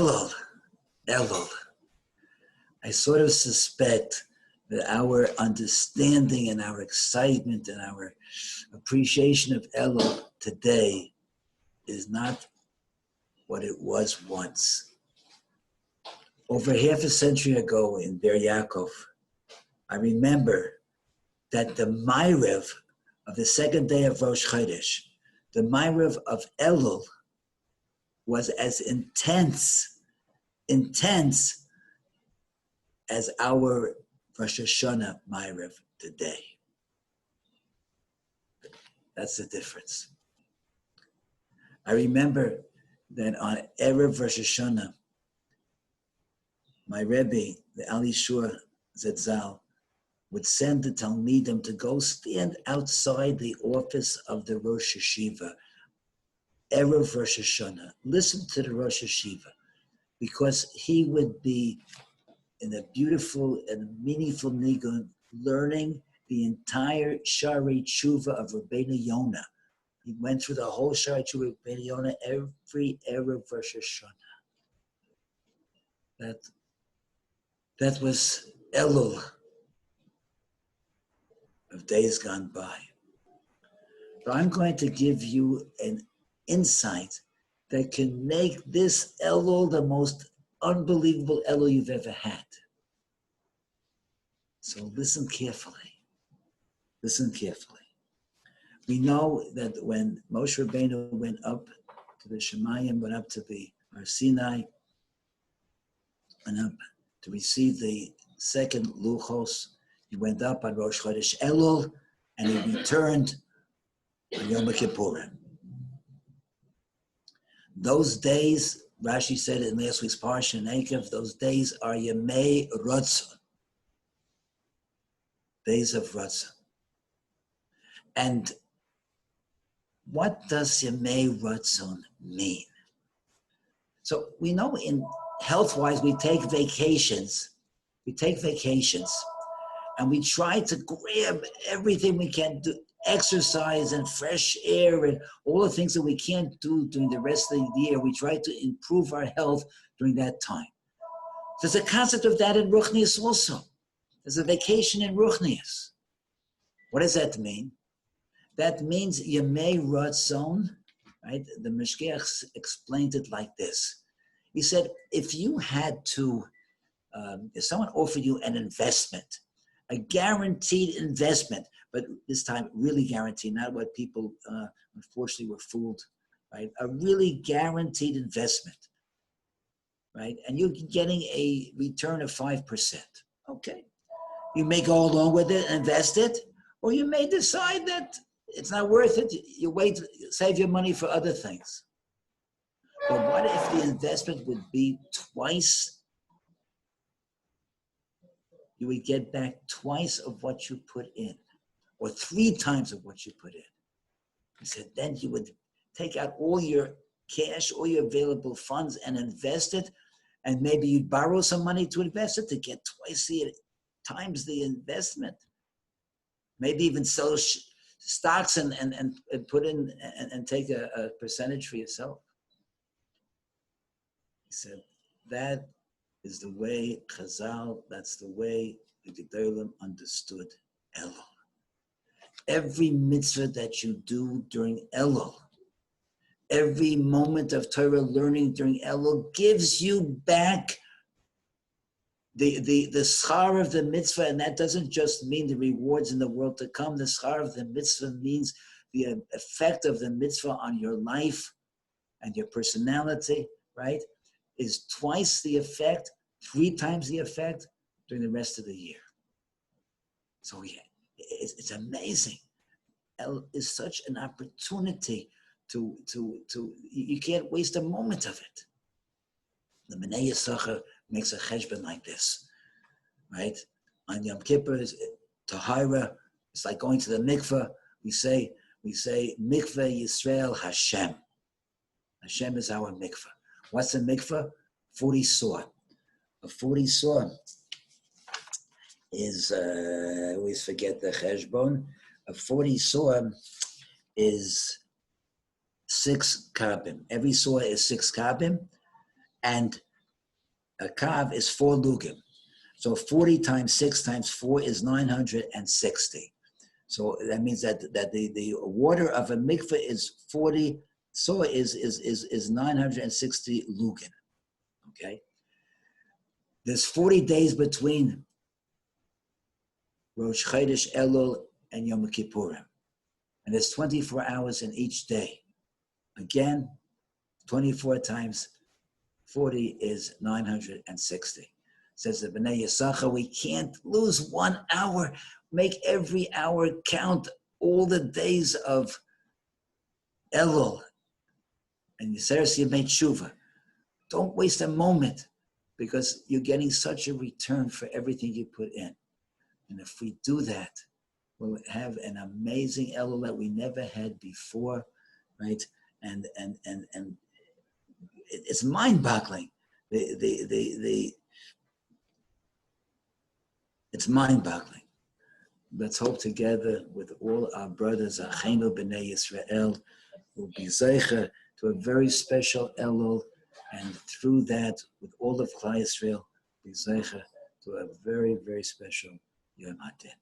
Ellul, Ellul. I sort of suspect that our understanding and our excitement and our appreciation of Ellul today is not what it was once. Over half a century ago in Ber Yaakov, I remember that the Ma'ariv of the second day of Rosh Chodesh, the Ma'ariv of Ellul, was as intense as our Rosh Hashanah Ma'ariv today. That's the difference. I remember that on Erev Rosh Hashanah, my Rebbe, the Ali Shur Zetzal, would send the Talmidim to go stand outside the office of the Rosh Hashiva, Erev Rosh Hashanah. Listen to the Rosh Hashiva, because he would be in a beautiful and meaningful nigun, learning the entire Shari Tshuva of Rabbeinu Yonah. He went through the whole Shari Tshuva of Rabbeinu Yonah every Erev Rosh Hashanah. That was Ellul of days gone by. But I'm going to give you an insight that can make this Ellul the most unbelievable Ellul you've ever had. So listen carefully. Listen carefully. We know that when Moshe Rabbeinu went up to the Shemayim, went up to the Har Sinai, went up to receive the second Luchos, he went up on Rosh Chodesh Ellul, and he returned on Yom Kippurim. Those days, Rashi said in last week's Parsha in Ekev, those days are Yemei Ratzon, days of Ratzon. And what does Yemei Ratzon mean? So we know in health-wise, we take vacations, and we try to grab everything we can do, exercise and fresh air and all the things that we can't do during the rest of the year. We try to improve our health during that time. There's a concept of that in Ruchnius also. There's a vacation in Ruchnius. What does that mean? That means Yemei Ratzon, right? The Mishkeach explained it like this. He said, if you had to, if someone offered you an investment, a guaranteed investment, but this time really guaranteed, not what people unfortunately were fooled, right? A really guaranteed investment, right? And you're getting a return of 5%. Okay. You may go along with it and invest it, or you may decide that it's not worth it. You wait, save your money for other things. But what if the investment would be twice? You would get back twice of what you put in, or 3 times of what you put in. He said, then you would take out all your cash, all your available funds and invest it, and maybe you'd borrow some money to invest it to get times the investment. Maybe even sell stocks and put in and take a percentage for yourself. He said, that is the way Chazal, that's the way the Gedolim understood Ellul. Every mitzvah that you do during Ellul, every moment of Torah learning during Ellul gives you back the schar of the mitzvah, and that doesn't just mean the rewards in the world to come. The schar of the mitzvah means the effect of the mitzvah on your life and your personality, right? Is twice the effect, 3 times the effect during the rest of the year. So yeah, it's amazing. Ellul is such an opportunity to you can't waste a moment of it. The Menei Yisachar makes a cheshbon like this, right? On Yom Kippur, Tahira, it's like going to the mikveh. We say mikveh Yisrael Hashem. Hashem is our mikveh. What's a mikveh? 40 saw. A 40 saw is, I always forget the cheshbon. A 40 saw is 6 kabim. Every saw is 6 kabim. And A kav is 4 lugim. So 40 times 6 times 4 is 960. So that means that the water of a mikveh is 40, so is 960 lugin. Okay? There's 40 days between Rosh Chodesh Elul and Yom Kippurim. And there's 24 hours in each day. Again, 24 times 40 is 960. Says the Bnei Yisachar, we can't lose 1 hour. Make every hour count. All the days of Ellul and Yiseres Yemei Tshuva. Don't waste a moment, because you're getting such a return for everything you put in. And if we do that, we'll have an amazing Ellul that we never had before, right? And it's mind-boggling. It's mind-boggling. Let's hope together with all our brothers, Achenu B'nai Yisrael, will be zeicher to a very special Ellul, and through that, with all of Klal Yisrael, be zeicher to a very, very special Yom HaDin.